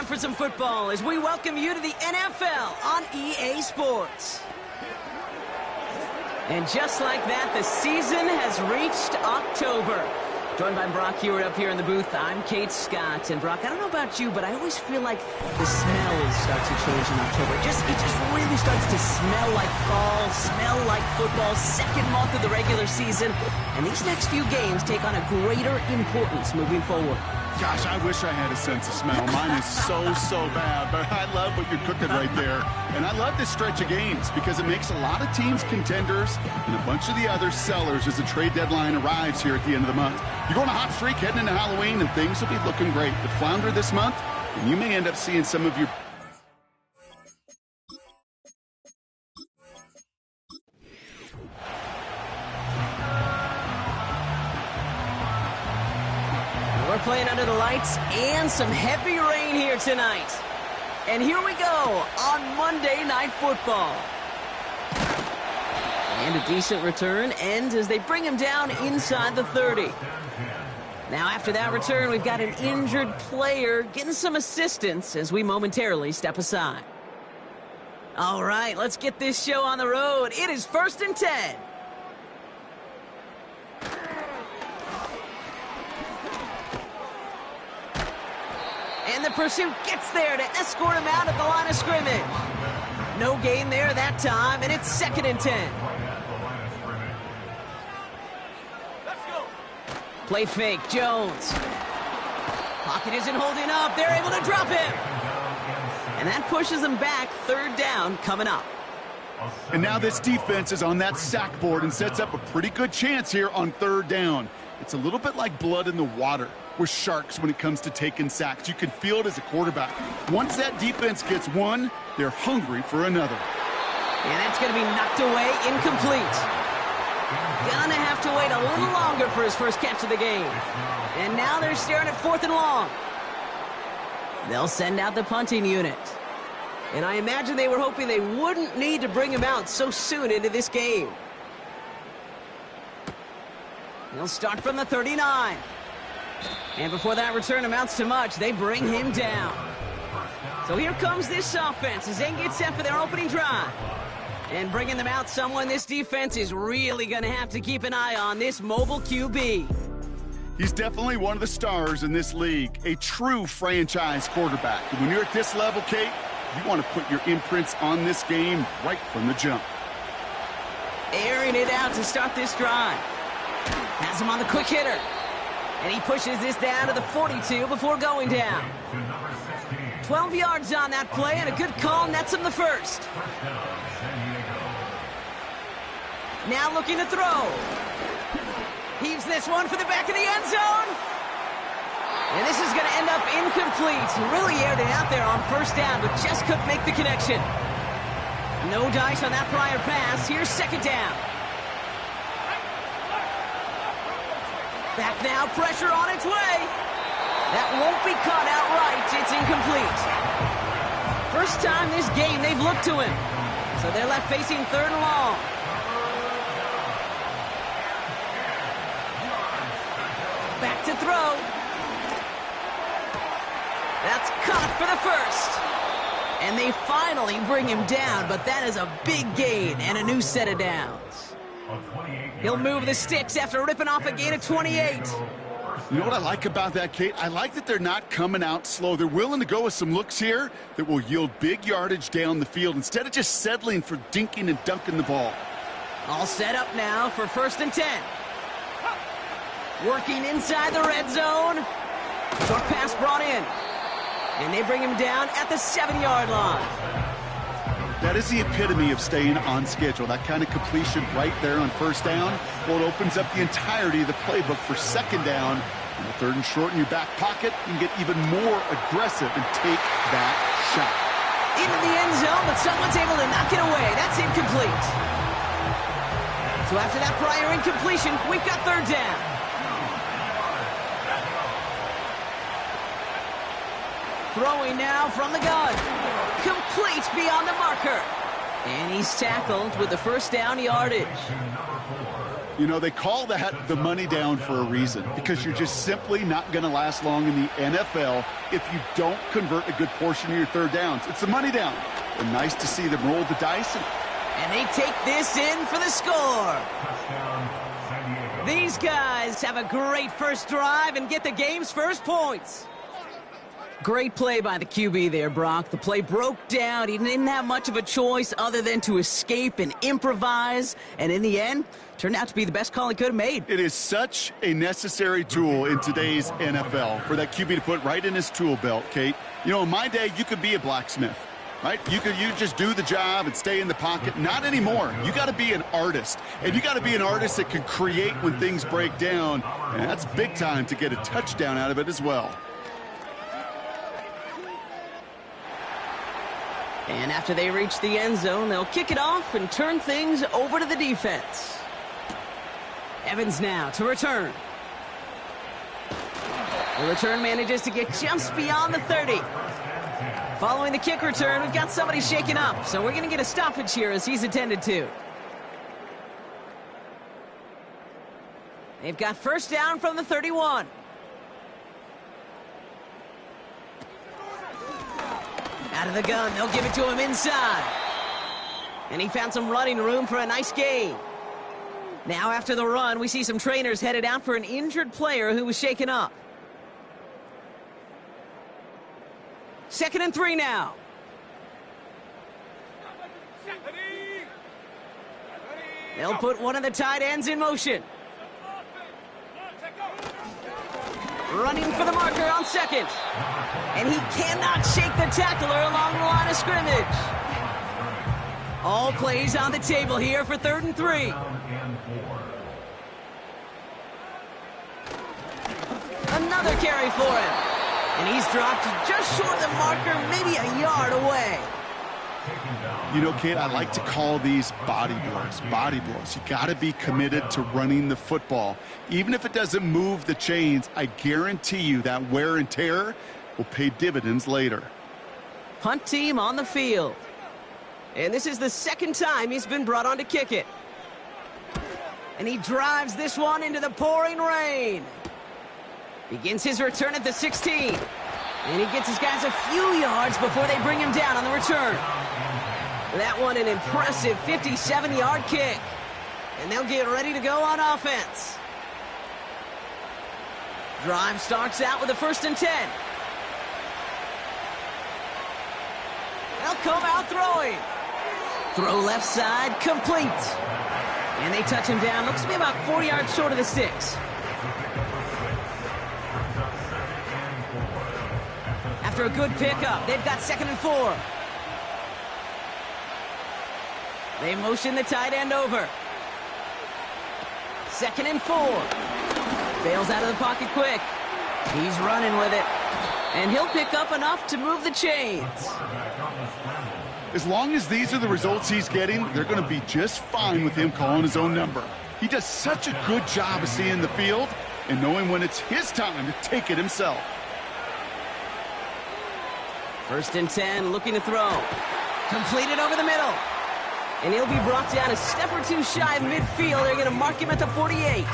for some football as we welcome you to the NFL on EA Sports. And just like that, the season has reached October. Joined by Brock Hewitt up here in the booth. I'm Kate Scott. And Brock, I don't know about you, but I always feel like the smells start to change in October. It just really starts to smell like fall, smell like football, second month of the regular season. And these next few games take on a greater importance moving forward. Gosh, I wish I had a sense of smell. Mine is so bad, but I love what you're cooking right there. And I love this stretch of games because it makes a lot of teams contenders and a bunch of the other sellers as the trade deadline arrives here at the end of the month. You're going a hot streak heading into Halloween, and things will be looking great. But flounder this month, and you may end up seeing some of your... We're playing under the lights and some heavy rain here tonight. And here we go on Monday Night Football. And a decent return ends as they bring him down inside the 30. Now after that return, we've got an injured player getting some assistance as we momentarily step aside. All right, let's get this show on the road. It is 1st and 10. And the pursuit gets there to escort him out at the line of scrimmage. No gain there that time, and it's 2nd and 10. Let's go. Play fake, Jones. Pocket isn't holding up. They're able to drop him. And that pushes them back. 3rd down coming up. And now this defense is on that sack board and sets up a pretty good chance here on 3rd down. It's a little bit like blood in the water with sharks when it comes to taking sacks. You can feel it as a quarterback. Once that defense gets one, they're hungry for another. And that's going to be knocked away, incomplete. Gonna have to wait a little longer for his first catch of the game. And now they're staring at 4th and long. They'll send out the punting unit. And I imagine they were hoping they wouldn't need to bring him out so soon into this game. They'll start from the 39. And before that return amounts to much, they bring him down. So here comes this offense as they get set for their opening drive. And bringing them out someone this defense is really going to have to keep an eye on, this mobile QB. He's definitely one of the stars in this league, a true franchise quarterback. And when you're at this level, Kate, you want to put your imprints on this game right from the jump. Airing it out to start this drive. Has him on the quick hitter. And he pushes this down to the 42 before going down. 12 yards on that play, and a good call nets him the first. Now looking to throw. Heaves this one for the back of the end zone. And this is going to end up incomplete. Really aired it out there on 1st down, but just couldn't make the connection. No dice on that prior pass. Here's 2nd down. Back now, pressure on its way. That won't be caught outright. It's incomplete. First time this game they've looked to him. So they're left facing 3rd and long. Back to throw. That's caught for the first. And they finally bring him down, but that is a big gain and a new set of downs. He'll move the sticks after ripping off a gain of 28. You know what I like about that, Kate? I like that they're not coming out slow. They're willing to go with some looks here that will yield big yardage down the field instead of just settling for dinking and dunking the ball. All set up now for 1st and 10. Working inside the red zone. Short pass brought in. And they bring him down at the 7-yard line. That is the epitome of staying on schedule. That kind of completion right there on 1st down. Well, it opens up the entirety of the playbook for 2nd down. On the 3rd and short in your back pocket, you can get even more aggressive and take that shot. Into the end zone, but someone's able to knock it away. That's incomplete. So after that prior incompletion, we've got 3rd down. Throwing now from the gun. Complete beyond the marker. And he's tackled with the 1st down yardage. You know, they call that the money down for a reason, because you're just simply not going to last long in the NFL if you don't convert a good portion of your third downs. It's the money down. And nice to see them roll the dice. And they take this in for the score. These guys have a great first drive and get the game's first points. Great play by the QB there, Brock. The play broke down. He didn't have much of a choice other than to escape and improvise. And in the end, turned out to be the best call he could have made. It is such a necessary tool in today's NFL for that QB to put right in his tool belt, Kate. You know, in my day, you could be a blacksmith, right? You just do the job and stay in the pocket. Not anymore. You got to be an artist. And you got to be an artist that can create when things break down. And that's big time to get a touchdown out of it as well. And after they reach the end zone, they'll kick it off and turn things over to the defense. Evans now to return. The return manages to get just beyond the 30. Following the kick return, we've got somebody shaken up, so we're going to get a stoppage here as he's attended to. They've got first down from the 31. Out of the gun, they'll give it to him inside. And he found some running room for a nice gain. Now after the run, we see some trainers headed out for an injured player who was shaken up. 2nd and 3 now. They'll put one of the tight ends in motion. Running for the marker on 2nd. And he cannot shake the tackler along the line of scrimmage. All plays on the table here for 3rd and 3. Another carry for him. And he's dropped just short of the marker, maybe a yard away. You know, Kate, I like to call these body blows. Body blows. You got to be committed to running the football. Even if it doesn't move the chains, I guarantee you that wear and tear will pay dividends later. Punt team on the field. And this is the 2nd time he's been brought on to kick it. And he drives this one into the pouring rain. Begins his return at the 16. And he gets his guys a few yards before they bring him down on the return. That one an impressive 57-yard kick. And they'll get ready to go on offense. Drive starts out with a 1st and 10. They'll come out throwing. Throw left side, complete. And they touch him down. Looks to be about 4 yards short of the 6. After a good pickup, they've got 2nd and 4. They motion the tight end over. 2nd and 4. Bails out of the pocket quick. He's running with it. And he'll pick up enough to move the chains. As long as these are the results he's getting, they're going to be just fine with him calling his own number. He does such a good job of seeing the field and knowing when it's his time to take it himself. 1st and 10, looking to throw. Completed over the middle. And he'll be brought down a step or two shy of midfield. They're going to mark him at the 48.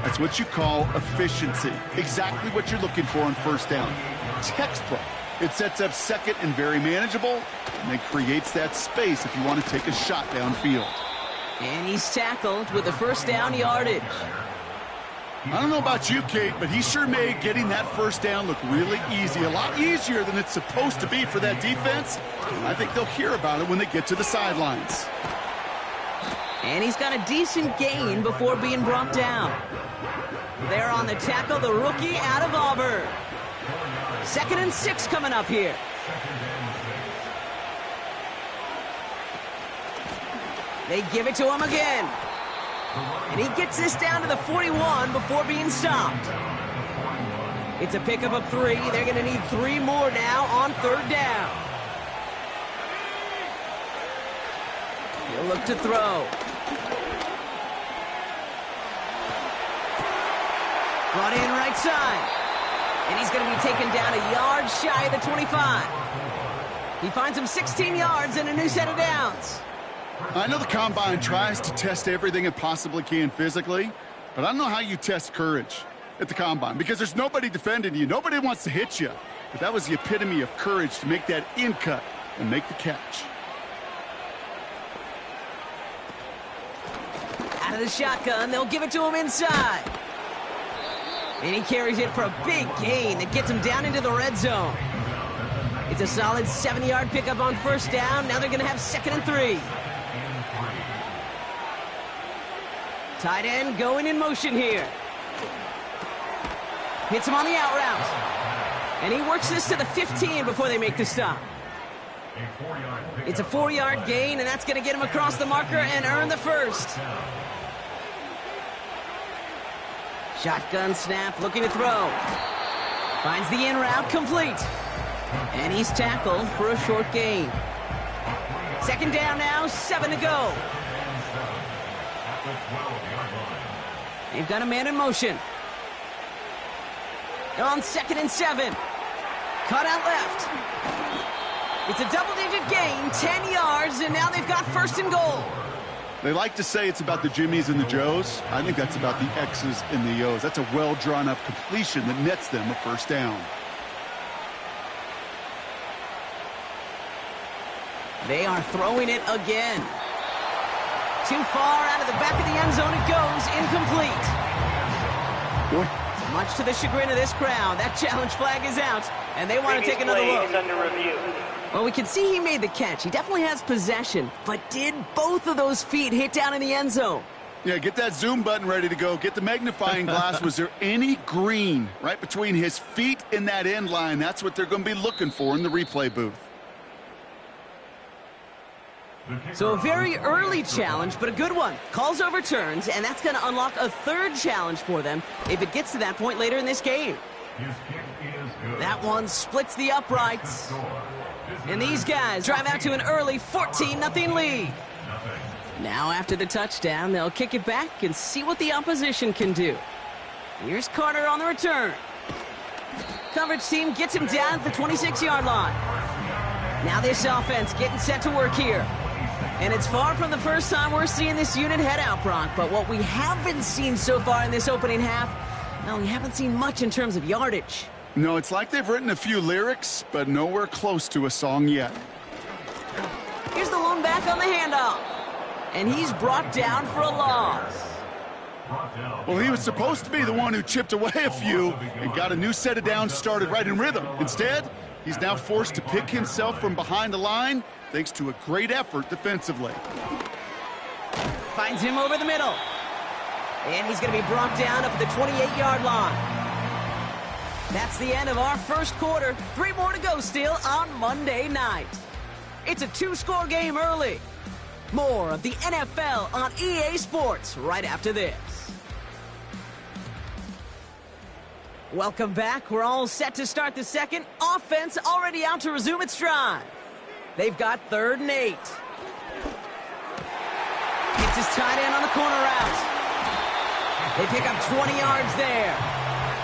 That's what you call efficiency. Exactly what you're looking for on 1st down. Textbook. It sets up 2nd and very manageable, and it creates that space if you want to take a shot downfield. And he's tackled with the 1st down yardage. I don't know about you, Kate, but he sure made getting that 1st down look really easy. A lot easier than it's supposed to be for that defense. And I think they'll hear about it when they get to the sidelines. And he's got a decent gain before being brought down. There on the tackle, the rookie out of Auburn. 2nd and 6 coming up here. They give it to him again. And he gets this down to the 41 before being stopped. It's a pickup of 3. They're going to need 3 more now on 3rd down. He'll look to throw. Brought in right side. And he's going to be taken down a yard shy of the 25. He finds him 16 yards and a new set of downs. I know the Combine tries to test everything it possibly can physically, but I don't know how you test courage at the Combine because there's nobody defending you. Nobody wants to hit you. But that was the epitome of courage to make that in cut and make the catch. Out of the shotgun, they'll give it to him inside. And he carries it for a big gain that gets him down into the red zone. It's a solid 70-yard pickup on first down. Now they're going to have 2nd and 3. Tight end going in motion here. Hits him on the out route. And he works this to the 15 before they make the stop. It's a 4-yard gain, and that's going to get him across the marker and earn the first. Shotgun snap, looking to throw. Finds the in route, complete. And he's tackled for a short gain. 2nd down now, 7 to go. They've got a man in motion. On 2nd and 7. Cut out left. It's a double-digit gain, 10 yards, and now they've got 1st and goal. They like to say it's about the Jimmies and the Joes. I think that's about the X's and the O's. That's a well-drawn-up completion that nets them a 1st down. They are throwing it again. Too far out of the back of the end zone it goes, incomplete. Boy. Much to the chagrin of this crowd, that challenge flag is out, and they want to take another look. Under review. Well, we can see he made the catch. He definitely has possession, but did both of those feet hit down in the end zone? Yeah, get that zoom button ready to go. Get the magnifying glass. Was there any green right between his feet and that end line? That's what they're going to be looking for in the replay booth. So a very early challenge, but a good one. Calls overturns, and that's going to unlock a 3rd challenge for them if it gets to that point later in this game. That one splits the uprights. And these guys drive out to an early 14-0 lead. Now after the touchdown, they'll kick it back and see what the opposition can do. Here's Carter on the return. Coverage team gets him down at the 26-yard line. Now this offense getting set to work here. And it's far from the first time we're seeing this unit head out, Brock. But what we haven't seen so far in this opening half, well, we haven't seen much in terms of yardage. No, it's like they've written a few lyrics, but nowhere close to a song yet. Here's the lone back on the handoff. And he's brought down for a loss. Well, he was supposed to be the one who chipped away a few and got a new set of downs started right in rhythm. Instead, he's now forced to pick himself from behind the line thanks to a great effort defensively. Finds him over the middle. And he's going to be brought down up at the 28-yard line. That's the end of our first quarter. 3 more to go still on Monday night. It's a 2-score game early. More of the NFL on EA Sports right after this. Welcome back. We're all set to start the second. Offense already out to resume its drive. They've got 3rd and 8. Gets his tight end on the corner route. They pick up 20 yards there.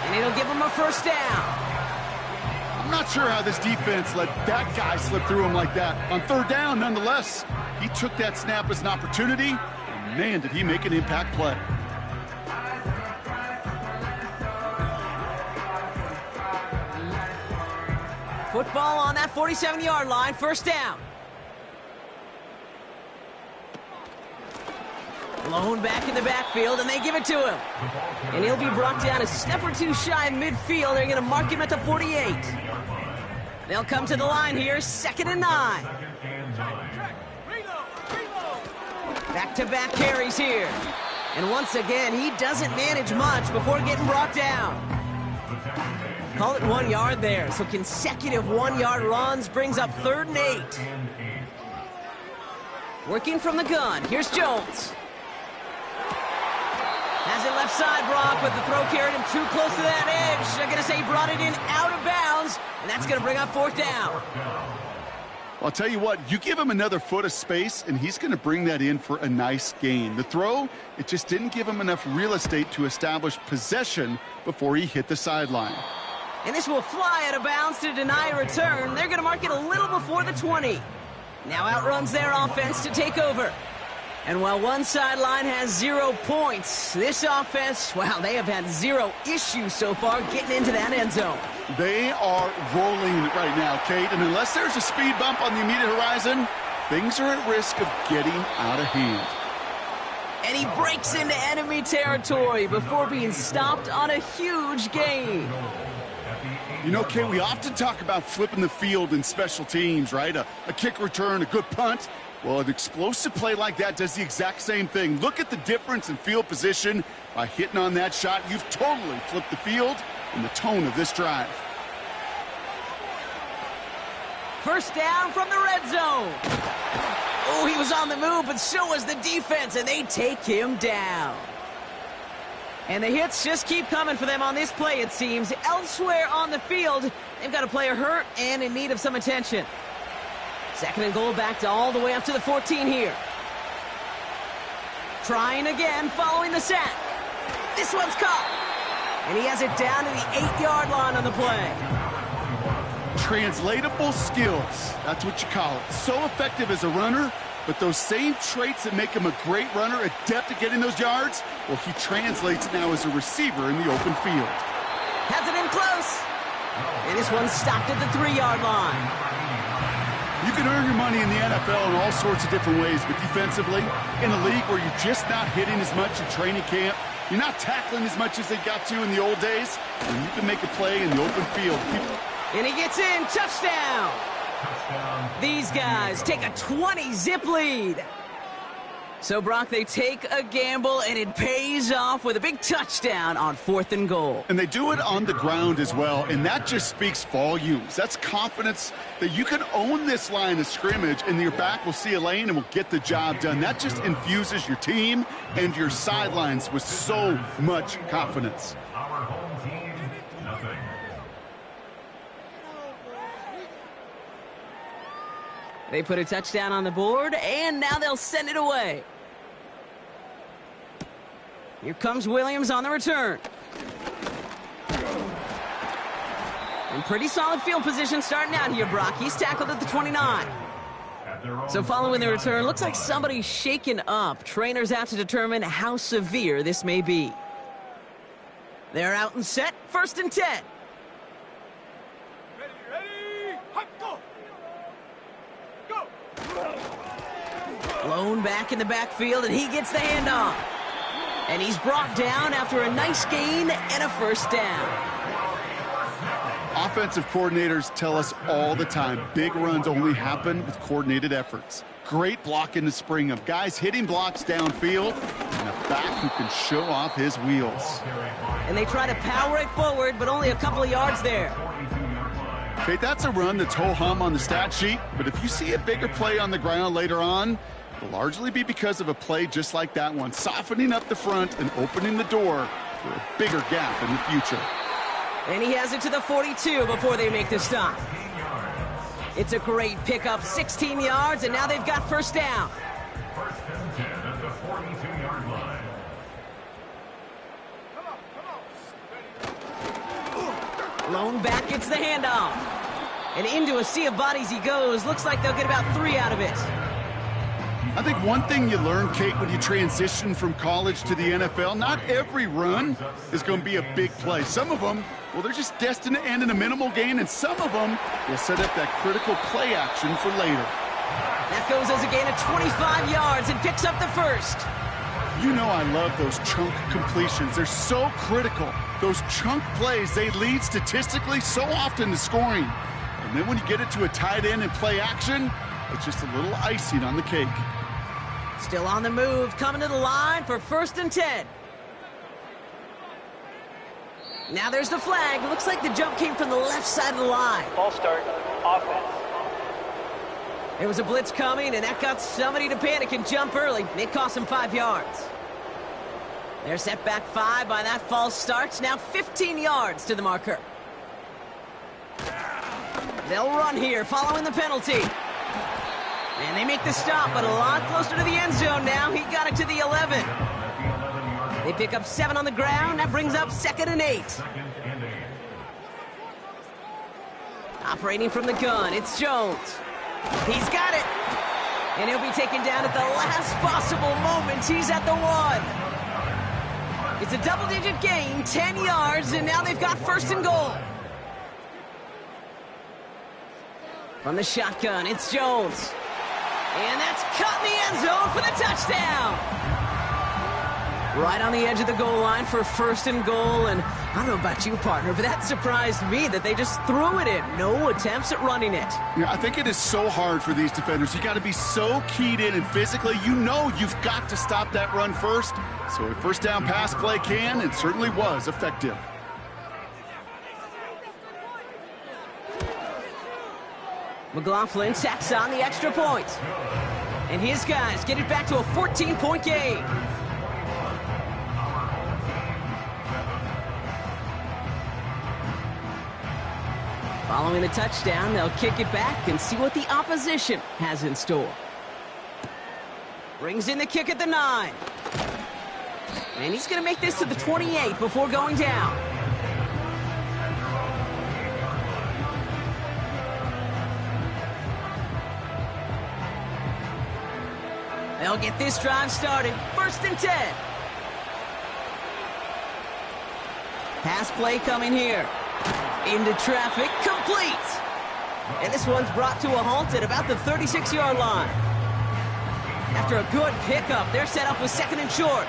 And it'll give him a 1st down. I'm not sure how this defense let that guy slip through him like that. On 3rd down, nonetheless, he took that snap as an opportunity, and man, did he make an impact play. Football on that 47-yard line, 1st down. Blown back in the backfield, and they give it to him. And he'll be brought down a step or 2 shy of midfield. They're going to mark him at the 48. They'll come to the line here, 2nd and 9. Back-to-back carries here. And once again, he doesn't manage much before getting brought down. Call it 1 yard there. So consecutive 1-yard runs brings up 3rd and 8. Working from the gun. Here's Jones. Has it left side, Brock, but the throw carried him too close to that edge. They're going to say he brought it in out of bounds, and that's going to bring up 4th down. I'll tell you what, you give him another foot of space, and he's going to bring that in for a nice gain. The throw, it just didn't give him enough real estate to establish possession before he hit the sideline. And this will fly out of bounds to deny a return. They're going to mark it a little before the 20. Now outruns their offense to take over. And while one sideline has 0 points, this offense, well, they have had 0 issues so far getting into that end zone. They are rolling right now, Kate, and unless there's a speed bump on the immediate horizon, things are at risk of getting out of hand. And he breaks into enemy territory before being stopped on a huge gain. You know, Kate, we often talk about flipping the field in special teams, right? A kick return, a good punt. Well, an explosive play like that does the exact same thing. Look at the difference in field position. By hitting on that shot, you've totally flipped the field and the tone of this drive. First down from the red zone. Oh, he was on the move, but so was the defense, and they take him down. And the hits just keep coming for them on this play, it seems. Elsewhere on the field, they've got a player hurt and in need of some attention. Second and goal, back to all the way up to the 14 here. Trying again, following the sack. This one's caught. And he has it down to the 8-yard line on the play. Translatable skills, that's what you call it. So effective as a runner, but those same traits that make him a great runner, adept at getting those yards, well, he translates now as a receiver in the open field. Has it in close. And this one's stopped at the 3-yard line. You can earn your money in the NFL in all sorts of different ways, but defensively, in a league where you're just not hitting as much in training camp, you're not tackling as much as they got to in the old days, and you can make a play in the open field. And he gets in, touchdown! These guys take a 20-zip lead. So, Brock, they take a gamble, and it pays off with a big touchdown on 4th and goal. And they do it on the ground as well, and that just speaks volumes. That's confidence that you can own this line of scrimmage, and your back will see a lane and will get the job done. That just infuses your team and your sidelines with so much confidence. Our home team, nothing. They put a touchdown on the board, and now they'll send it away. Here comes Williams on the return. In pretty solid field position starting out here, Brock. He's tackled at the 29. So following the return, looks like somebody's shaken up. Trainers out to determine how severe this may be. They're out and set, 1st and 10. Blown back in the backfield, and he gets the handoff. And he's brought down after a nice gain and a first down. Offensive coordinators tell us all the time, big runs only happen with coordinated efforts. Great block in the spring of guys hitting blocks downfield, and a back who can show off his wheels. And they try to power it forward, but only a couple of yards there. Okay, that's a run that's ho-hum on the stat sheet, but if you see a bigger play on the ground later on, it'll largely be because of a play just like that one, softening up the front and opening the door for a bigger gap in the future. And he has it to the 42 before they make the stop. It's a great pickup, 16 yards, and now they've got first down. 1st and 10 at the 42-yard line. Lone back gets the handoff. And into a sea of bodies he goes. Looks like they'll get about 3 out of it. I think one thing you learn, Kate, when you transition from college to the NFL, not every run is going to be a big play. Some of them, well, they're just destined to end in a minimal gain, and some of them will set up that critical play action for later. That goes as a gain of 25 yards and picks up the first. You know I love those chunk completions. They're so critical. Those chunk plays, they lead statistically so often to scoring. And then when you get it to a tight end and play action, it's just a little icing on the cake. Still on the move, coming to the line for 1st and 10. Now there's the flag. Looks like the jump came from the left side of the line. False start, offense. There was a blitz coming, and that got somebody to panic and jump early. It cost them 5 yards. They're set back 5 by that false start. Now 15 yards to the marker. They'll run here following the penalty. And they make the stop, but a lot closer to the end zone now. He got it to the 11. They pick up 7 on the ground. That brings up 2nd and 8. Operating from the gun, it's Jones. He's got it. And he'll be taken down at the last possible moment. He's at the 1. It's a double-digit gain, 10 yards, and now they've got first and goal. From the shotgun, it's Jones. And that's caught in the end zone for the touchdown. Right on the edge of the goal line for first and goal. And I don't know about you, partner, but that surprised me that they just threw it in. No attempts at running it. Yeah, I think it is so hard for these defenders. You got to be so keyed in and physically, you know you've got to stop that run first. So a first down pass play can and certainly was effective. McLaughlin tacks on the extra point. And his guys get it back to a 14-point game. Following the touchdown, they'll kick it back and see what the opposition has in store. Brings in the kick at the 9. And he's going to make this to the 28 before going down. They'll get this drive started. First and 10. Pass play coming here. Into traffic, complete. And this one's brought to a halt at about the 36-yard line. After a good pickup, they're set up with second and short.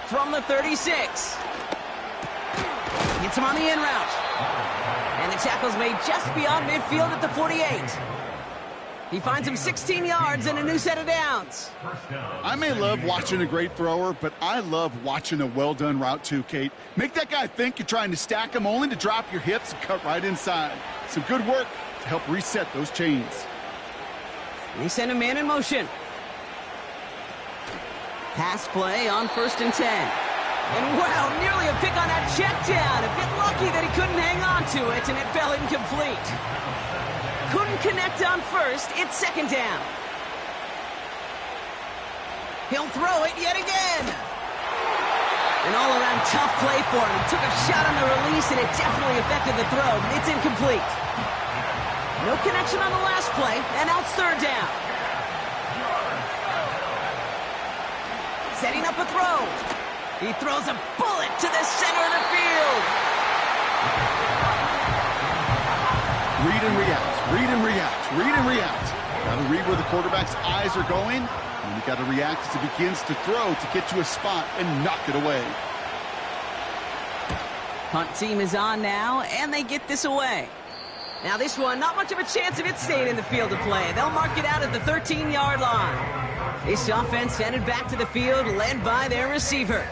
From the 36. Gets him on the in route. And the tackle's made just beyond midfield at the 48. He finds him 16 yards and a new set of downs. I may love watching a great thrower, but I love watching a well-done route too, Kate. Make that guy think you're trying to stack him only to drop your hips and cut right inside. Some good work to help reset those chains. They send a man in motion. Pass play on first and 10. And wow, nearly a pick on that check down. A bit lucky that he couldn't hang on to it, and it fell incomplete. Couldn't connect on first. It's second down. He'll throw it yet again. An all-around tough play for him. He took a shot on the release, and it definitely affected the throw. It's incomplete. No connection on the last play, and now it's third down. Setting up a throw. He throws a bullet to the center of the field. Read and react, read and react, read and react. Got to read where the quarterback's eyes are going, and you got to react as he begins to throw to get to a spot and knock it away. Punt team is on now, and they get this away. Now this one, not much of a chance of it staying in the field of play. They'll mark it out at the 13-yard line. This offense headed back to the field, led by their receiver.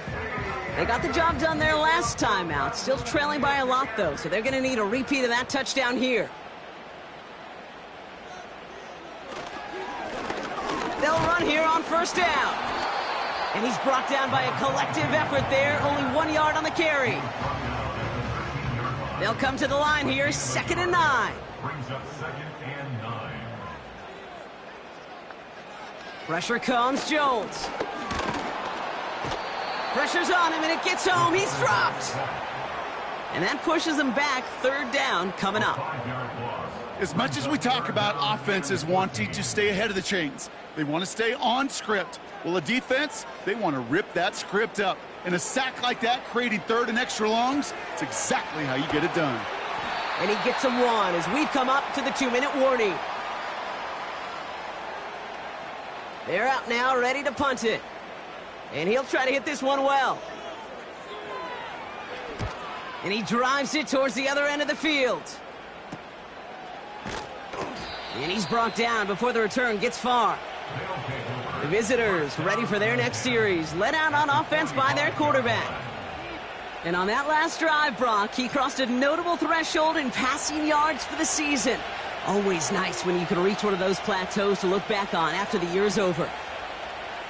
They got the job done their last time out. Still trailing by a lot, though, so they're going to need a repeat of that touchdown here. They'll run here on first down. And he's brought down by a collective effort there. Only 1 yard on the carry. They'll come to the line here, second and 9. Brings up second and 9. Pressure comes, Jones. Pressure's on him, and it gets home. He's dropped. And that pushes him back. Third down coming up. As much as we talk about offenses wanting to stay ahead of the chains, they want to stay on script. Well, a defense, they want to rip that script up. And a sack like that, creating third and extra longs, it's exactly how you get it done. And he gets him one as we've come up to the 2-minute warning. They're out now, ready to punt it. And he'll try to hit this one well. And he drives it towards the other end of the field. And he's brought down before the return gets far. The visitors ready for their next series, led out on offense by their quarterback. And on that last drive, Brock, he crossed a notable threshold in passing yards for the season. Always nice when you can reach one of those plateaus to look back on after the year's over.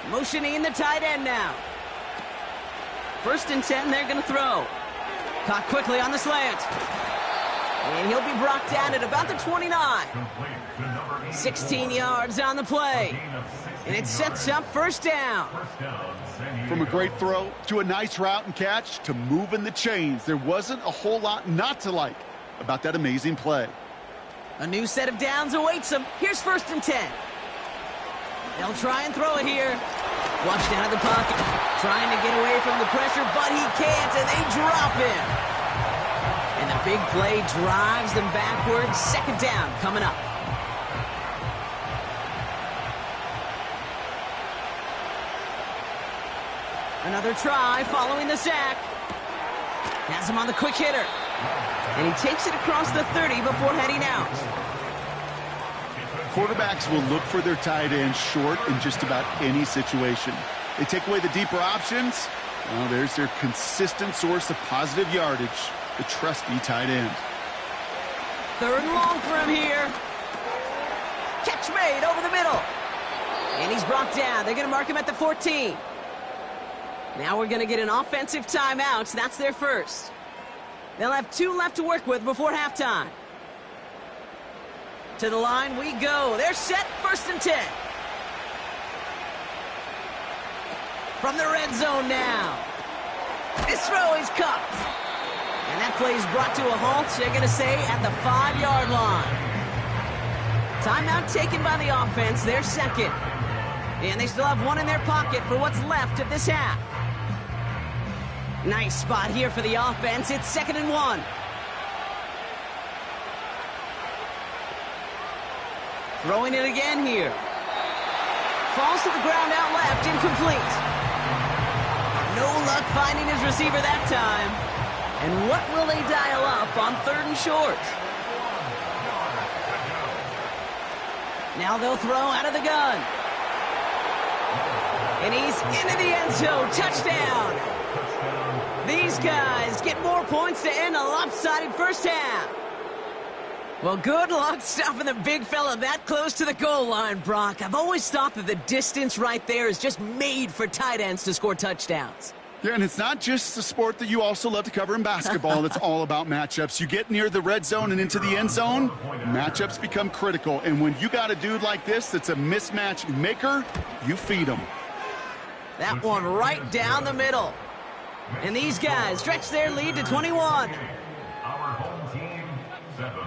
Motioning the tight end now. First and 10, they're going to throw. Caught quickly on the slant. And he'll be brought down at about the 29. 16 yards on the play. And it sets up first down. From a great throw to a nice route and catch to moving the chains, there wasn't a whole lot not to like about that amazing play. A new set of downs awaits them. Here's 1st and 10. They'll try and throw it here. Flushed out of the pocket. Trying to get away from the pressure, but he can't, and they drop him. And the big play drives them backwards. 2nd down coming up. Another try following the sack. Has him on the quick hitter. And he takes it across the 30 before heading out. Quarterbacks will look for their tight end short in just about any situation. They take away the deeper options. Well, there's their consistent source of positive yardage, the trusty tight end. 3rd and long for him here. Catch made over the middle. And he's brought down. They're going to mark him at the 14. Now we're going to get an offensive timeout. That's their first. They'll have 2 left to work with before halftime. To the line we go. They're set. 1st and 10. From the red zone now. This throw is cupped. And that play is brought to a halt. They're going to say at the 5-yard line. Timeout taken by the offense. They're second. And they still have 1 in their pocket for what's left of this half. Nice spot here for the offense. It's 2nd and 1. Throwing it again here. Falls to the ground out left, incomplete. No luck finding his receiver that time. And what will they dial up on 3rd and short? Now they'll throw out of the gun. And he's into the end zone. Touchdown. These guys get more points to end a lopsided first half. Well, good luck stopping the big fella that close to the goal line, Brock. I've always thought that the distance right there is just made for tight ends to score touchdowns. Yeah, and it's not just the sport that you also love to cover in basketball. It's all about matchups. You get near the red zone and into the end zone, matchups become critical. And when you got a dude like this that's a mismatch maker, you feed him. That one right down the middle. And these guys stretch their lead to 21. Our home team, 7.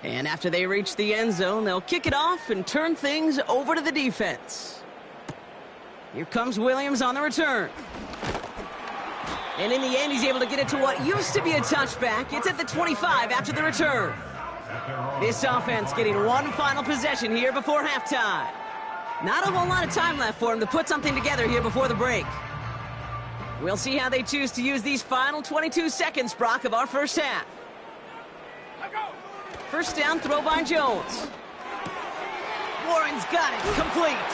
And after they reach the end zone, they'll kick it off and turn things over to the defense. Here comes Williams on the return. And in the end, he's able to get it to what used to be a touchback. It's at the 25 after the return. This offense getting 1 final possession here before halftime. Not a whole lot of time left for him to put something together here before the break. We'll see how they choose to use these final 22 seconds, Brock, of our first half. First down, throw by Jones. Warren's got it, complete.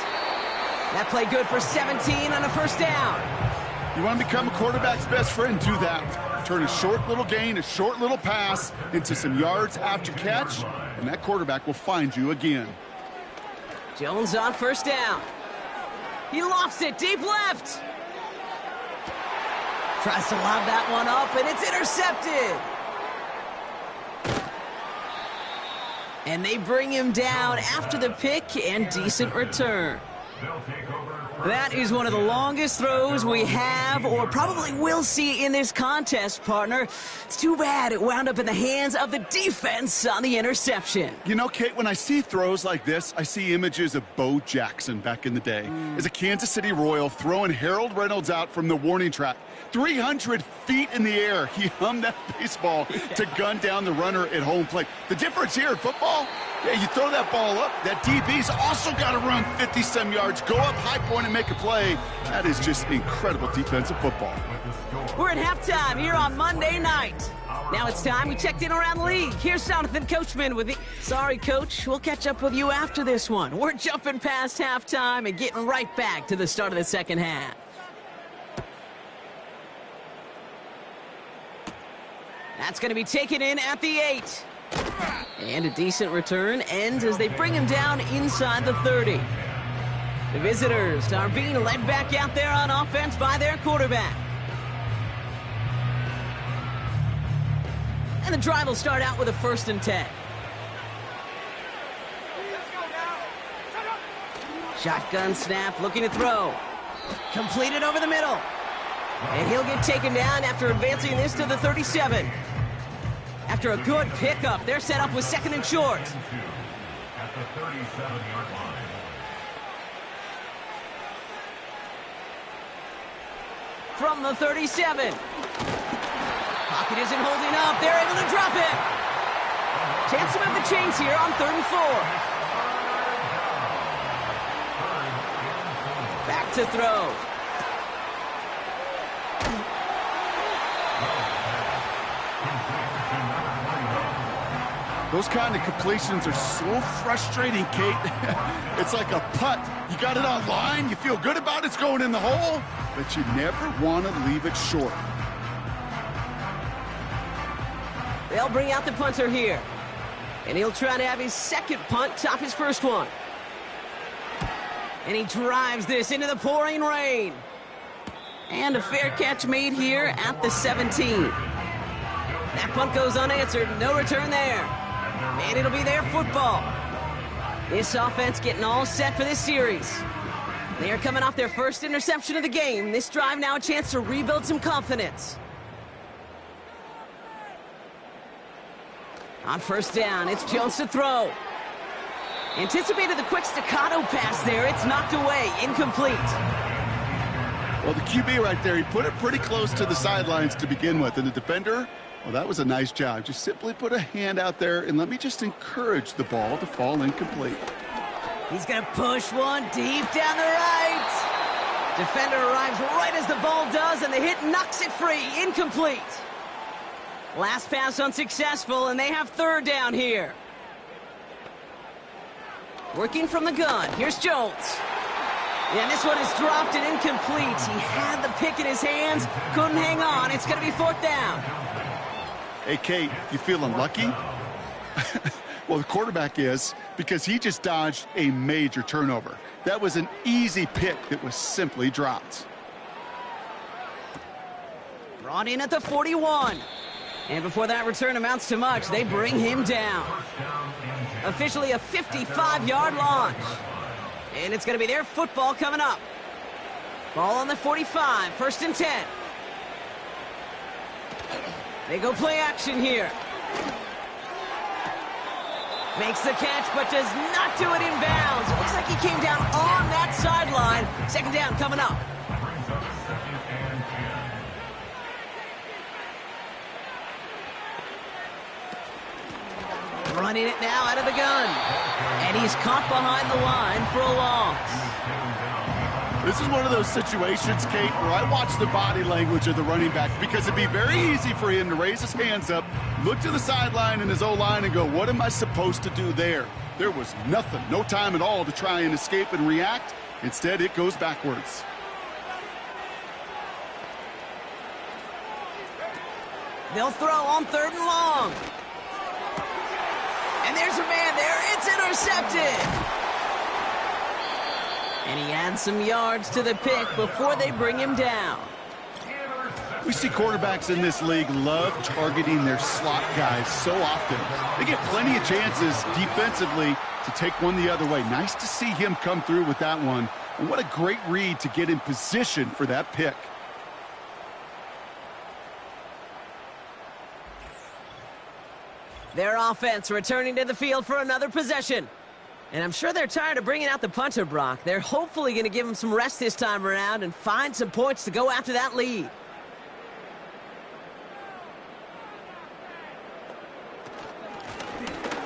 That play good for 17 on a first down. You want to become a quarterback's best friend, do that. Turn a short little gain, a short little pass into some yards after catch, and that quarterback will find you again. Jones on first down. He lofts it deep left. Tries to lob that one up, and it's intercepted. And they bring him down after the pick and decent return. That is one of the longest throws we have or probably will see in this contest, partner. It's too bad it wound up in the hands of the defense on the interception. You know, Kate, when I see throws like this, I see images of Bo Jackson back in the day. As a Kansas City Royal throwing Harold Reynolds out from the warning track. 300 feet in the air, he hummed that baseball to gun down the runner at home plate. The difference here in football, yeah, you throw that ball up, that DB's also got to run 50-some yards, go up high point and make a play. That is just incredible defensive football. We're at halftime here on Monday night. Now it's time we checked in around the league. Here's Jonathan Coachman with me. Sorry, Coach, we'll catch up with you after this one. We're jumping past halftime and getting right back to the start of the second half. That's going to be taken in at the 8. And a decent return ends as they bring him down inside the 30. The visitors are being led back out there on offense by their quarterback. And the drive will start out with a 1st and 10. Shotgun snap, looking to throw. Completed over the middle. And he'll get taken down after advancing this to the 37. After a good pickup, they're set up with 2nd and short. At the 37-yard line. From the 37. Pocket isn't holding up. They're able to drop it. Chance to move the chains here on 3rd and 4. Back to throw. Those kind of completions are so frustrating, Kate. It's like a putt. You got it on line, you feel good about it's going in the hole, but you never want to leave it short. They'll bring out the punter here. And he'll try to have his 2nd punt top his 1st one. And he drives this into the pouring rain. And a fair catch made here at the 17. That punt goes unanswered. No return there. And it'll be their football. This offense getting all set for this series. They are coming off their 1st interception of the game. This drive now a chance to rebuild some confidence. On 1st down, it's Jones to throw. Anticipated the quick staccato pass there. It's knocked away. Incomplete. Well, the QB right there, he put it pretty close to the sidelines to begin with. And the defender, well, that was a nice job. Just simply put a hand out there and let me just encourage the ball to fall incomplete. He's going to push one deep down the right. Defender arrives right as the ball does, and the hit knocks it free. Incomplete. Last pass unsuccessful, and they have 3rd down here. Working from the gun. Here's Jones. And this one is dropped and incomplete. He had the pick in his hands, couldn't hang on. It's going to be 4th down. Hey, Kate, you feeling lucky? Well, the quarterback is, because he just dodged a major turnover. That was an easy pick that was simply dropped. Brought in at the 41. And before that return amounts to much, they bring him down. Officially a 55-yard launch. And it's going to be their football coming up. Ball on the 45, 1st and 10. They go play action here. Makes the catch, but does not do it in bounds. It looks like he came down on that sideline. 2nd down coming up. Running it now out of the gun. And he's caught behind the line for a loss. This is one of those situations, Kate, where I watch the body language of the running back, because it'd be very easy for him to raise his hands up, look to the sideline in his O-line and go, what am I supposed to do there? There was nothing, no time at all to try and escape and react. Instead, it goes backwards. They'll throw on 3rd and long. And there's a man there. It's intercepted. And he adds some yards to the pick before they bring him down. We see quarterbacks in this league love targeting their slot guys so often. They get plenty of chances defensively to take one the other way. Nice to see him come through with that one. And what a great read to get in position for that pick. Their offense returning to the field for another possession. And I'm sure they're tired of bringing out the punter, Brock. They're hopefully going to give him some rest this time around and find some points to go after that lead.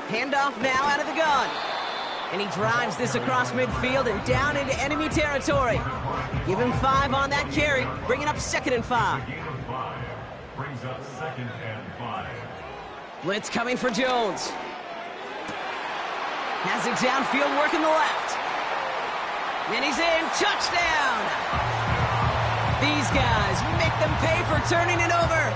Handoff now out of the gun. And he drives this across midfield and down into enemy territory. Give him 5 on that carry, bringing up 2nd and 5. Brings up 2nd and 5. Blitz coming for Jones. Has it downfield, working the left. And he's in. Touchdown! These guys make them pay for turning it over.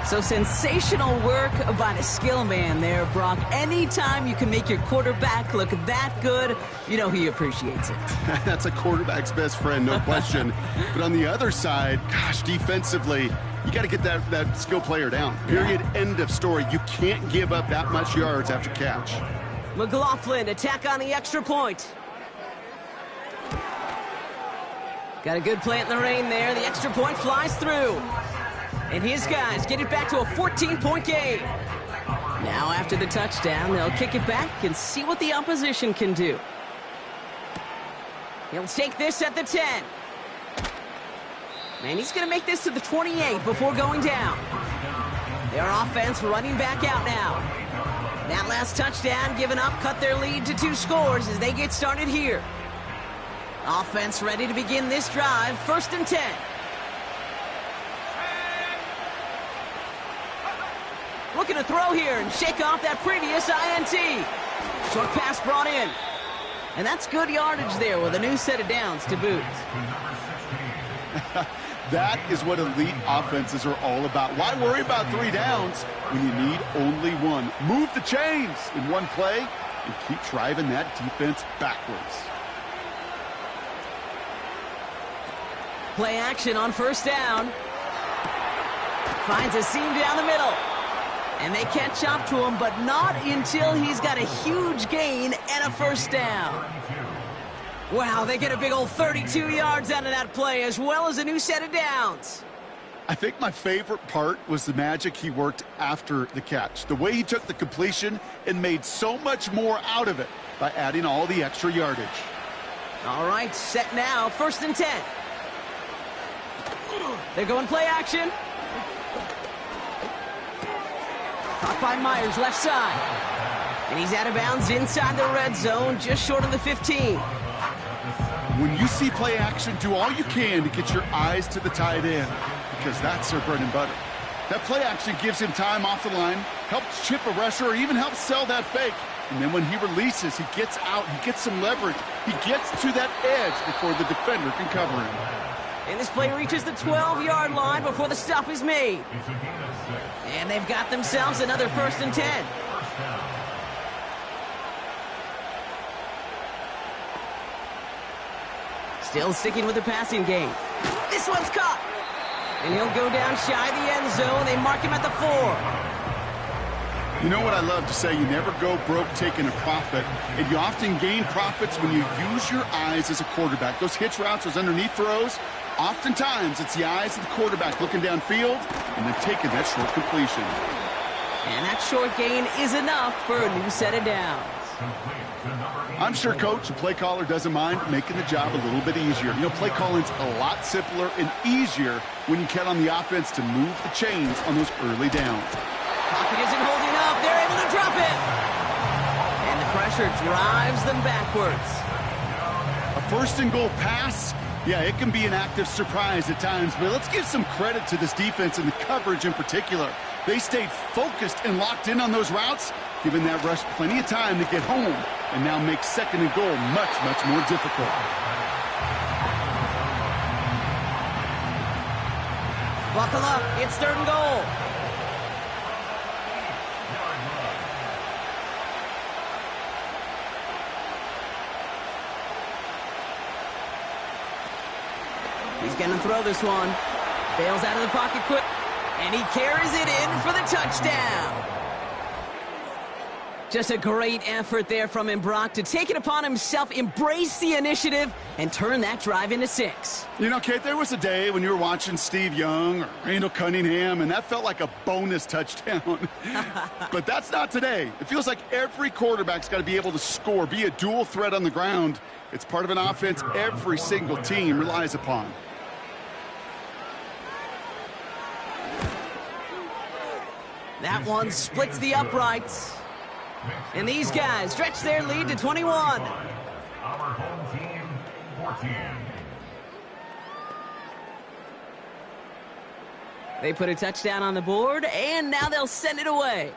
So sensational work by the skill man there, Brock. Anytime you can make your quarterback look that good, you know he appreciates it. That's a quarterback's best friend, no question. But on the other side, gosh, defensively, you got to get that skill player down. Period. Yeah. End of story. You can't give up that much yards after catch. McLaughlin, attack on the extra point. Got a good plant in the rain there. The extra point flies through. And his guys get it back to a 14-point game. Now after the touchdown, they'll kick it back and see what the opposition can do. He'll take this at the 10. And he's going to make this to the 28 before going down. Their offense running back out now. That last touchdown given up cut their lead to 2 scores as they get started here. Offense ready to begin this drive. 1st and 10. Looking to throw here and shake off that previous INT. Short pass brought in. And that's good yardage there with a new set of downs to boot. That is what elite offenses are all about. Why worry about 3 downs when you need only 1? Move the chains in one play and keep driving that defense backwards. Play action on 1st down. Finds a seam down the middle. And they catch up to him, but not until he's got a huge gain and a 1st down. Wow, they get a big old 32 yards out of that play, as well as a new set of downs. I think my favorite part was the magic he worked after the catch. The way he took the completion and made so much more out of it by adding all the extra yardage. All right, set now, 1st and 10. They're going play action. Caught by Myers, left side. And he's out of bounds inside the red zone, just short of the 15. When you see play action, do all you can to get your eyes to the tight end, because that's their bread and butter. That play action gives him time off the line, helps chip a rusher, or even helps sell that fake. And then when he releases, he gets out, he gets some leverage. He gets to that edge before the defender can cover him. And this play reaches the 12-yard line before the stop is made. And they've got themselves another 1st and 10. Still sticking with the passing game. This one's caught. And he'll go down shy of the end zone. They mark him at the 4. You know what I love to say? You never go broke taking a profit. And you often gain profits when you use your eyes as a quarterback. Those hitch routes, those underneath throws, oftentimes it's the eyes of the quarterback looking downfield and then taking that short completion. And that short gain is enough for a new set of downs. I'm sure coach and play caller doesn't mind making the job a little bit easier. You know, play calling's a lot simpler and easier when you count on the offense to move the chains on those early downs. Pocket isn't holding up. They're able to drop it. And the pressure drives them backwards. A 1st and goal pass, yeah, it can be an act of surprise at times, but let's give some credit to this defense and the coverage in particular. They stayed focused and locked in on those routes, giving that rush plenty of time to get home and now make 2nd and goal much, much more difficult. Buckle up. It's 3rd and goal. He's going to throw this one. Bails out of the pocket quick. And he carries it in for the touchdown. Just a great effort there from him, Brock, to take it upon himself, embrace the initiative, and turn that drive into 6. You know, Kate, there was a day when you were watching Steve Young or Randall Cunningham, and that felt like a bonus touchdown. But that's not today. It feels like every quarterback's got to be able to score, be a dual threat on the ground. It's part of an offense every single team relies upon. That one splits the uprights. And these guys stretch their lead to 21. Our home team, 14. They put a touchdown on the board, and now they'll send it away.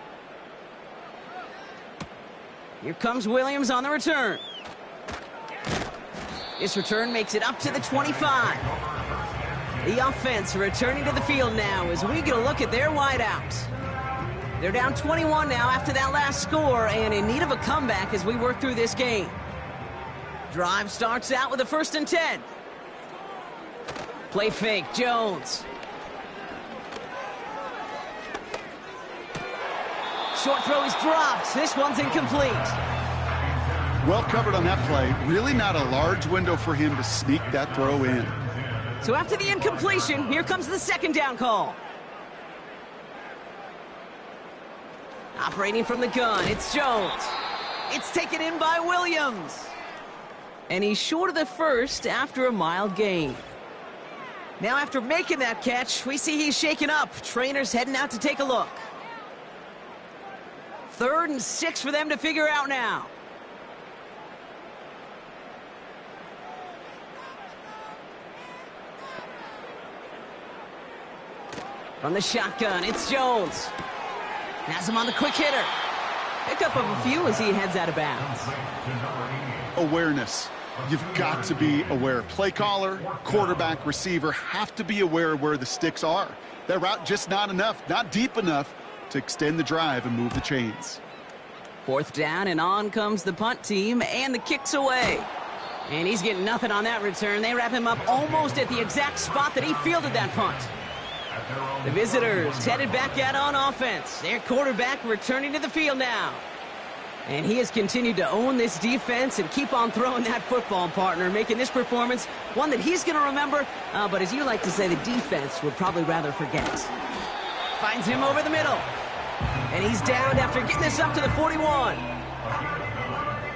Here comes Williams on the return. This return makes it up to the 25. The offense returning to the field now as we get a look at their wideouts. They're down 21 now after that last score and in need of a comeback as we work through this game. Drive starts out with a 1st and 10. Play fake, Jones. Short throw is dropped. This one's incomplete. Well covered on that play. Really not a large window for him to sneak that throw in. So after the incompletion, here comes the second down call. Operating from the gun, it's Jones. It's taken in by Williams. And he's short of the first after a mild gain. Now after making that catch, we see he's shaken up. Trainer's heading out to take a look. 3rd and 6 for them to figure out now. From the shotgun, it's Jones. Has him on the quick hitter. Pickup of a few as he heads out of bounds. Awareness. You've got to be aware. Play caller, quarterback, receiver have to be aware of where the sticks are. That route just not enough, not deep enough to extend the drive and move the chains. 4th down, and on comes the punt team, and the kick's away. And he's getting nothing on that return. They wrap him up almost at the exact spot that he fielded that punt. The visitors headed back out on offense. Their quarterback returning to the field now. And he has continued to own this defense and keep on throwing that football, partner, making this performance one that he's going to remember, but as you like to say, the defense would probably rather forget. Finds him over the middle. And he's downed after getting this up to the 41.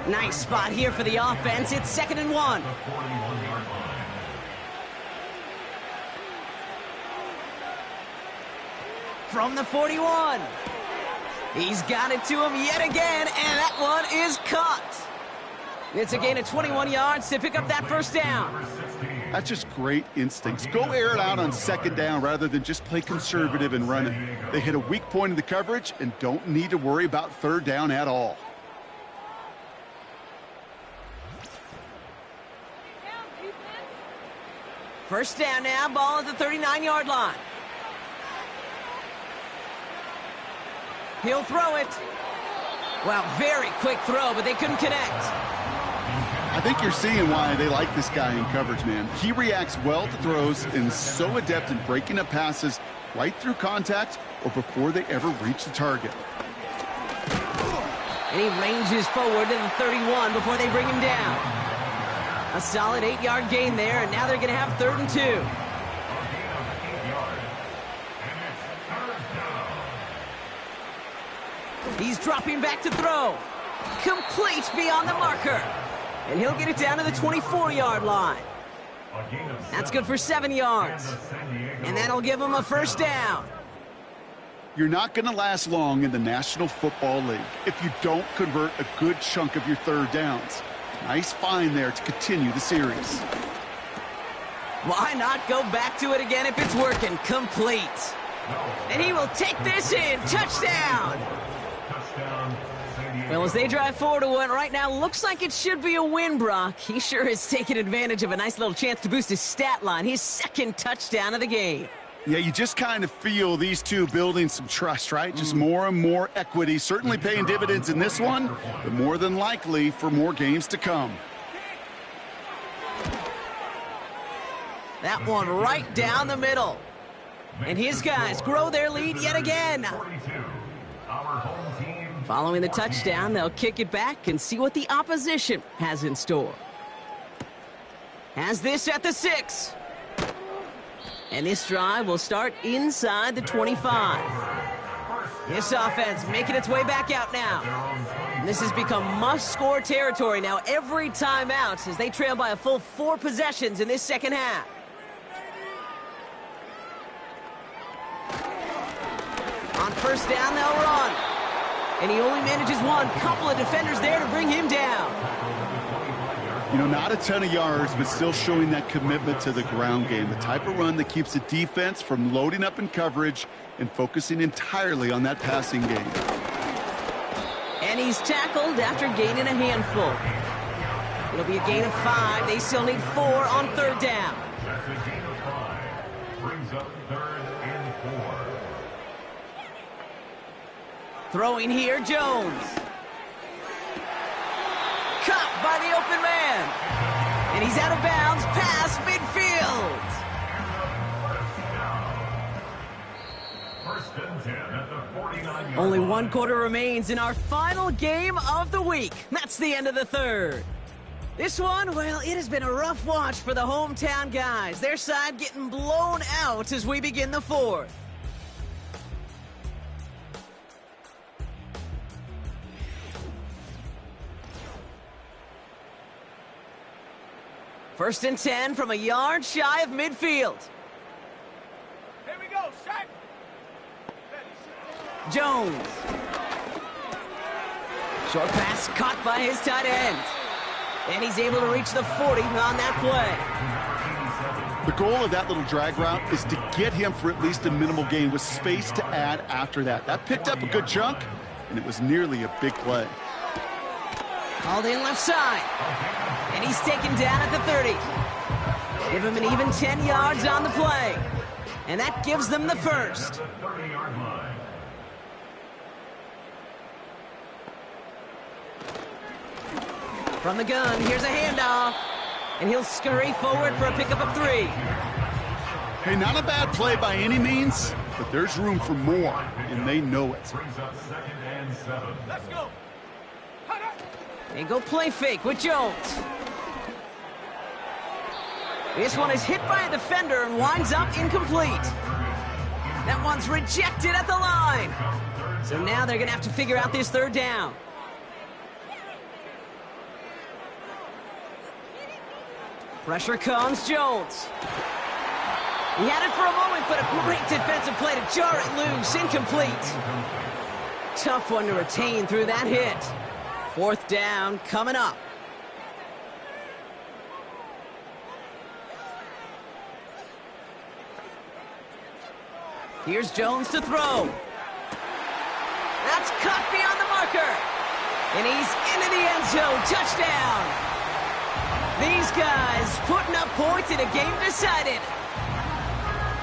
Nice spot here for the offense. It's 2nd and 1. From the 41. He's got it to him yet again, and that one is caught. It's a gain of 21 yards to pick up that first down. That's just great instincts. Go air it out on 2nd down rather than just play conservative and run it. They hit a weak point in the coverage and don't need to worry about 3rd down at all. First down now, ball at the 39-yard line. He'll throw it. Well, very quick throw, but they couldn't connect. I think you're seeing why they like this guy in coverage, man. He reacts well to throws and is so adept in breaking up passes right through contact or before they ever reach the target. And he ranges forward to the 31 before they bring him down. A solid 8-yard gain there, and now they're going to have 3rd and 2. He's dropping back to throw. Complete beyond the marker. And he'll get it down to the 24-yard line. That's good for 7 yards. And that'll give him a first down. You're not going to last long in the National Football League if you don't convert a good chunk of your 3rd downs. Nice find there to continue the series. Why not go back to it again if it's working? Complete. And he will take this in. Touchdown. Well, as they drive forward to one right now, looks like it should be a win, Brock. He sure has taken advantage of a nice little chance to boost his stat line. His 2nd touchdown of the game. Yeah, you just kind of feel these two building some trust, right? Just more and more equity. Certainly paying dividends in this one, but more than likely for more games to come. That one right down the middle. And his guys grow their lead yet again. Following the touchdown, they'll kick it back and see what the opposition has in store. Has this at the 6. And this drive will start inside the 25. This offense making its way back out now. And this has become must-score territory now every time out as they trail by a full 4 possessions in this second half. On first down, they'll run. And he only manages one. Couple of defenders there to bring him down. You know, not a ton of yards, but still showing that commitment to the ground game. The type of run that keeps the defense from loading up in coverage and focusing entirely on that passing game. And he's tackled after gaining a handful. It'll be a gain of 5. They still need 4 on 3rd down. That's a gain of 5. Brings up 3rd and 4. Throwing here, Jones. Caught by the open man. And he's out of bounds past midfield. First and 10 at the 49-yard Only line. 1 quarter remains in our final game of the week. That's the end of the 3rd. This one, well, it has been a rough watch for the hometown guys. Their side getting blown out as we begin the fourth. First and 10 from a yard shy of midfield. Here we go, set. Jones. Short pass caught by his tight end. And he's able to reach the 40 on that play. The goal of that little drag route is to get him for at least a minimal gain with space to add after that. That picked up a good chunk, and it was nearly a big play. Called in left side. And he's taken down at the 30. Give him an even 10 yards on the play. And that gives them the first. 30-yard line. From the gun, here's a handoff. And he'll scurry forward for a pickup of 3. Hey, not a bad play by any means, but there's room for more, and they know it. Brings up 2nd and 7. Let's go. They go play fake with Jones. This one is hit by a defender and winds up incomplete. That one's rejected at the line. So now they're going to have to figure out this third down. Pressure comes, Jones. He had it for a moment, but a great defensive play to jar it loose. Incomplete. Tough one to retain through that hit. Fourth down coming up. Here's Jones to throw. That's cut beyond the marker. And he's into the end zone. Touchdown. These guys putting up points in a game decided.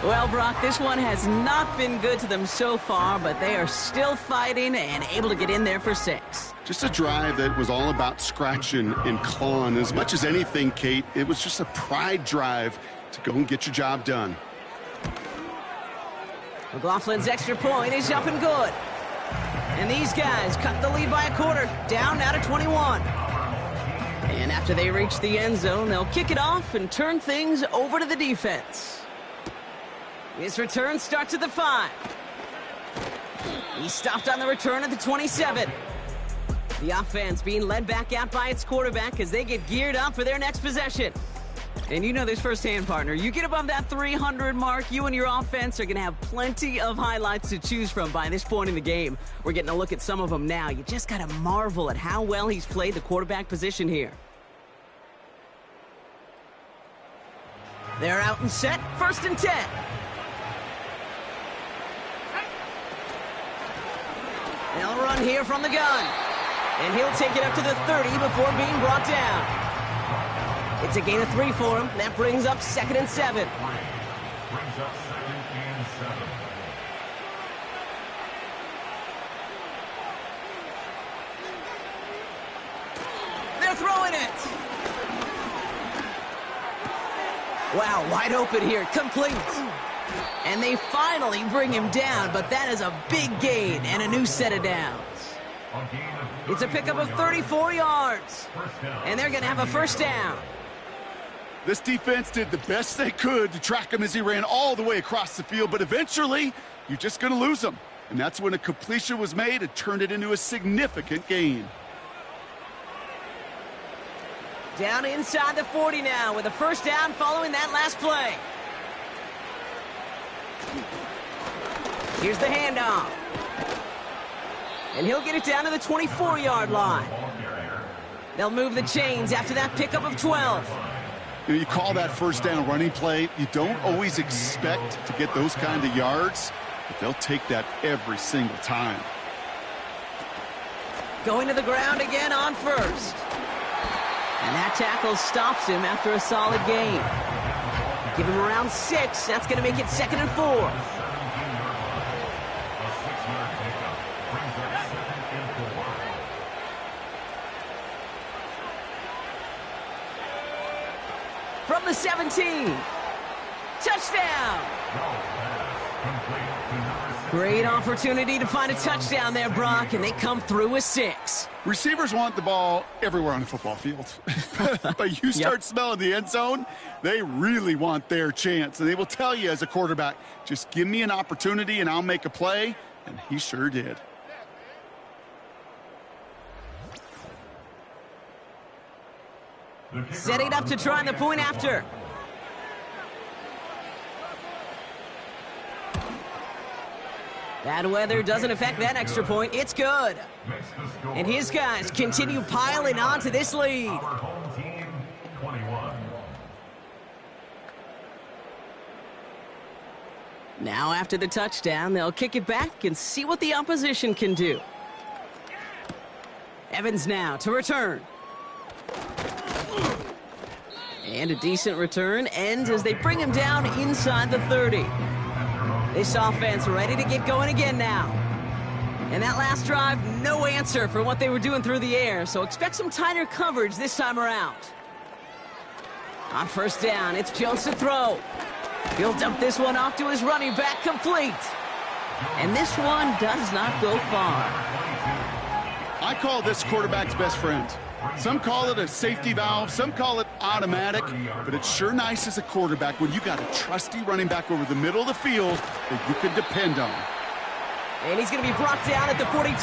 Well, Brock, this one has not been good to them so far, but they are still fighting and able to get in there for 6. Just a drive that was all about scratching and clawing. As much as anything, Kate, it was just a pride drive to go and get your job done. McLaughlin's extra point is up and good. And these guys cut the lead by a quarter, down now to 21. And after they reach the end zone, they'll kick it off and turn things over to the defense. His return starts at the 5. He stopped on the return at the 27. The offense being led back out by its quarterback as they get geared up for their next possession. And you know this firsthand, partner. You get above that 300 mark, you and your offense are going to have plenty of highlights to choose from by this point in the game. We're getting a look at some of them now. You just got to marvel at how well he's played the quarterback position here. They're out and set, first and 10. They'll run here from the gun. And he'll take it up to the 30 before being brought down. It's a gain of 3 for him. That brings up 2nd and 7. Brings up 2nd and 7. They're throwing it. Wow, wide open here, complete. And they finally bring him down, but that is a big gain and a new set of downs. It's a pickup of 34 yards. And they're going to have a first down. This defense did the best they could to track him as he ran all the way across the field, but eventually, you're just going to lose him. And that's when a completion was made and turned it into a significant gain. Down inside the 40 now with a first down following that last play. Here's the handoff. And he'll get it down to the 24-yard line. They'll move the chains after that pickup of 12. You know, you call that first down running play. You don't always expect to get those kind of yards, but they'll take that every single time. Going to the ground again on first. And that tackle stops him after a solid gain. Give him around 6. That's going to make it 2nd and 4. From the 17. Touchdown! Great opportunity to find a touchdown there, Brock, and they come through with 6. Receivers want the ball everywhere on the football field. But you start smelling the end zone, they really want their chance. And they will tell you as a quarterback, just give me an opportunity and I'll make a play. And he sure did. Setting up to try the point after. Bad weather doesn't affect that extra point. It's good. And his guys continue piling on to this lead. Our home team, 21. Now after the touchdown, they'll kick it back and see what the opposition can do. Evans now to return. And a decent return ends as they bring him down inside the 30. This offense ready to get going again now. And that last drive, no answer for what they were doing through the air, so expect some tighter coverage this time around. On first down, it's Jones to throw. He'll dump this one off to his running back, complete. And this one does not go far. I call this quarterback's best friend. Some call it a safety valve, some call it automatic, but it's sure nice as a quarterback when you got a trusty running back over the middle of the field that you can depend on. And he's going to be brought down at the 42.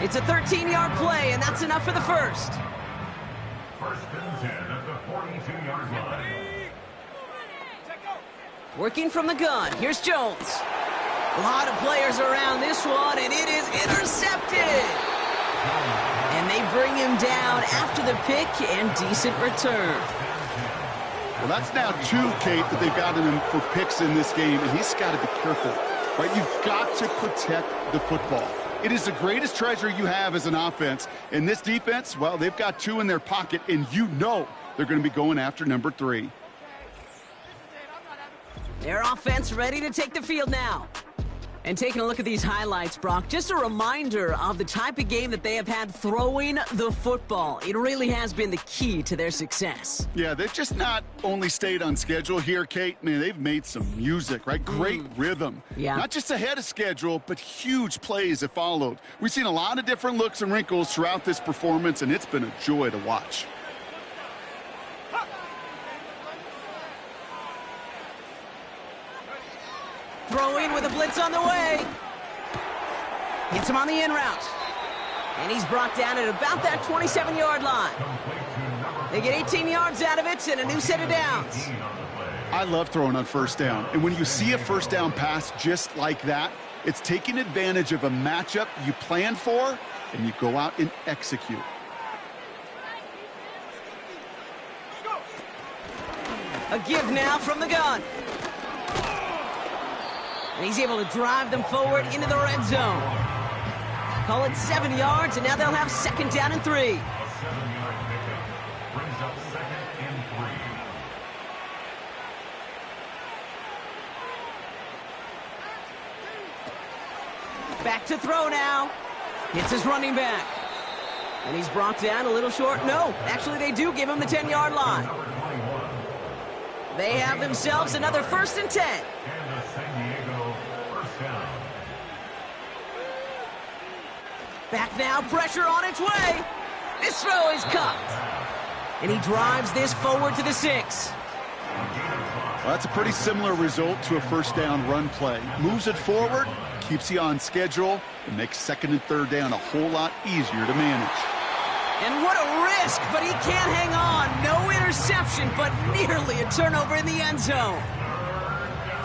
It's a 13-yard play, and that's enough for the first. First and 10 at the 42-yard line. Working from the gun, here's Jones. A lot of players around this one, and it is intercepted. And they bring him down after the pick and decent return. Well, that's now 2, Kate, that they've gotten him for picks in this game, and he's got to be careful. Right? You've got to protect the football. It is the greatest treasure you have as an offense. And this defense, well, they've got 2 in their pocket, and you know they're going to be going after number 3. Their offense ready to take the field now. And taking a look at these highlights, Brock, just a reminder of the type of game that they have had throwing the football. It really has been the key to their success. Yeah, they've just not only stayed on schedule here, Kate. Man, they've made some music, right? Great rhythm. Yeah. Not just ahead of schedule, but huge plays have followed. We've seen a lot of different looks and wrinkles throughout this performance, and it's been a joy to watch. Throwing with a blitz on the way. Hits him on the in route. And he's brought down at about that 27-yard line. They get 18 yards out of it and a new set of downs. I love throwing on first down. And when you see a first down pass just like that, it's taking advantage of a matchup you plan for, and you go out and execute. A give now from the gun. And he's able to drive them forward into the red zone. Call it 7 yards, and now they'll have second down and 3. A 7-yard pickup brings up second and 3. Back to throw now. Hits his running back. And he's brought down a little short. No, actually they do give him the 10-yard line. They have themselves another first and 10. And a San Diego first down. Back now, pressure on its way. This throw is cut. And he drives this forward to the 6. Well, that's a pretty similar result to a first down run play. Moves it forward, keeps you on schedule, and makes second and third down a whole lot easier to manage. And what a risk, but he can't hang on. No interception, but nearly a turnover in the end zone.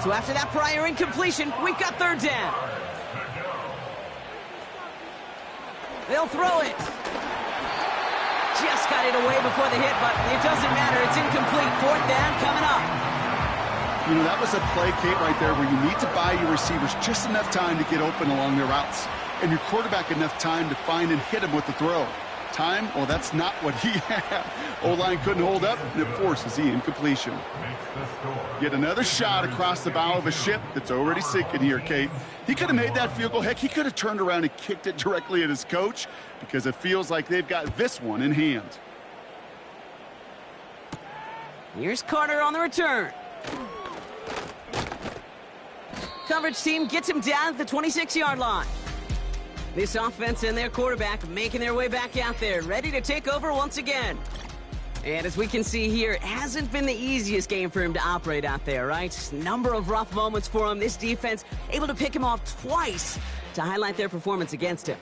So after that prior incompletion, we've got third down. They'll throw it. Just got it away before the hit, but it doesn't matter. It's incomplete. Fourth down coming up. You know, that was a play, Kate, right there where you need to buy your receivers just enough time to get open along their routes, and your quarterback enough time to find and hit him with the throw. Time? Well, that's not what he had. O-line couldn't hold up, and it forces the incompletion. Yet another shot across the bow of a ship that's already sinking here, Kate. He could have made that field goal. Heck, he could have turned around and kicked it directly at his coach because it feels like they've got this one in hand. Here's Carter on the return. coverage team gets him down at the 26-yard line. This offense and their quarterback making their way back out there, ready to take over once again. And as we can see here, it hasn't been the easiest game for him to operate out there, right? Number of rough moments for him. This defense able to pick him off twice to highlight their performance against him.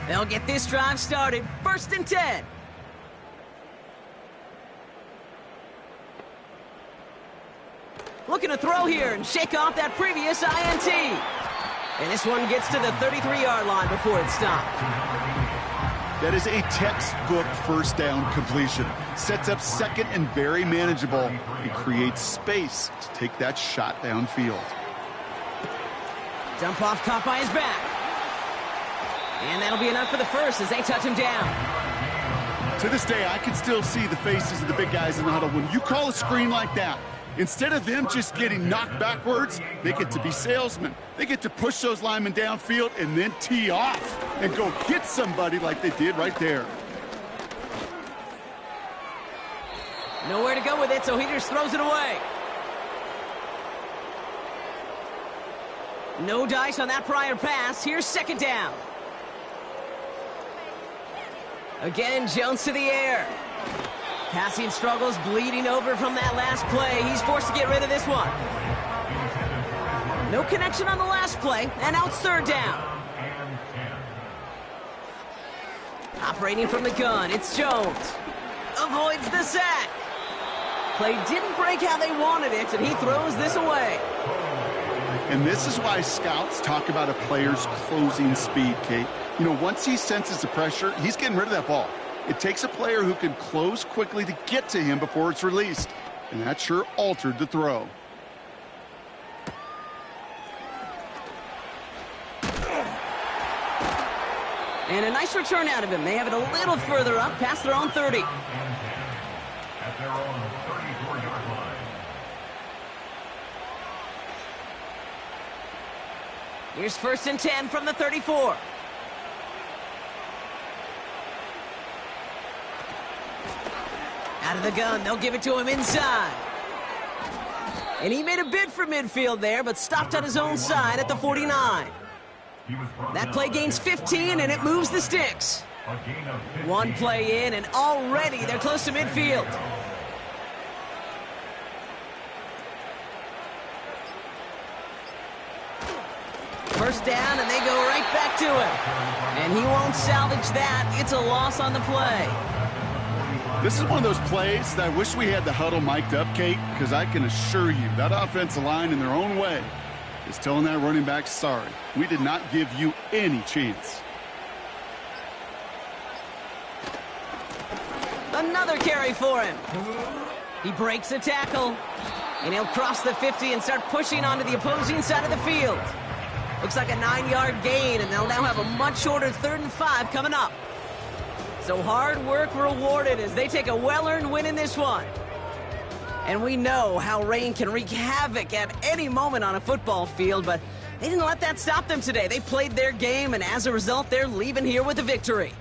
They'll get this drive started. 1st and 10. Looking to throw here and shake off that previous INT. And this one gets to the 33-yard line before it's stopped. That is a textbook first down completion. Sets up second and very manageable and creates space to take that shot downfield. Dump off caught by his back. And that'll be enough for the first as they touch him down. To this day, I can still see the faces of the big guys in the huddle. When you call a screen like that, instead of them just getting knocked backwards, they get to be salesmen. They get to push those linemen downfield and then tee off and go hit somebody like they did right there. Nowhere to go with it, so he just throws it away. No dice on that prior pass. Here's 2nd down. Again, Jones to the air. Passing struggles, bleeding over from that last play. He's forced to get rid of this one. No connection on the last play, and out 3rd down. Operating from the gun, it's Jones. Avoids the sack. Play didn't break how they wanted it, and he throws this away. And this is why scouts talk about a player's closing speed, Kate. You know, once he senses the pressure, he's getting rid of that ball. It takes a player who can close quickly to get to him before it's released. And that sure altered the throw. And a nice return out of him. They have it a little further up, past their own 30. At their own 34-yard line. Here's 1st and 10 from the 34. Out of the gun, they'll give it to him inside. And he made a bid for midfield there, but stopped on his own side at the 49. That play gains 15, and it moves the sticks. One play in, and already they're close to midfield. First down, and they go right back to him. And he won't salvage that. It's a loss on the play. This is one of those plays that I wish we had the huddle mic'd up, Kate, because I can assure you that offensive line in their own way is telling that running back, sorry, we did not give you any chance. Another carry for him. He breaks a tackle, and he'll cross the 50 and start pushing onto the opposing side of the field. Looks like a 9-yard gain, and they'll now have a much shorter 3rd and 5 coming up. So hard work rewarded as they take a well-earned win in this one. And we know how rain can wreak havoc at any moment on a football field, but they didn't let that stop them today. They played their game, and as a result, they're leaving here with a victory.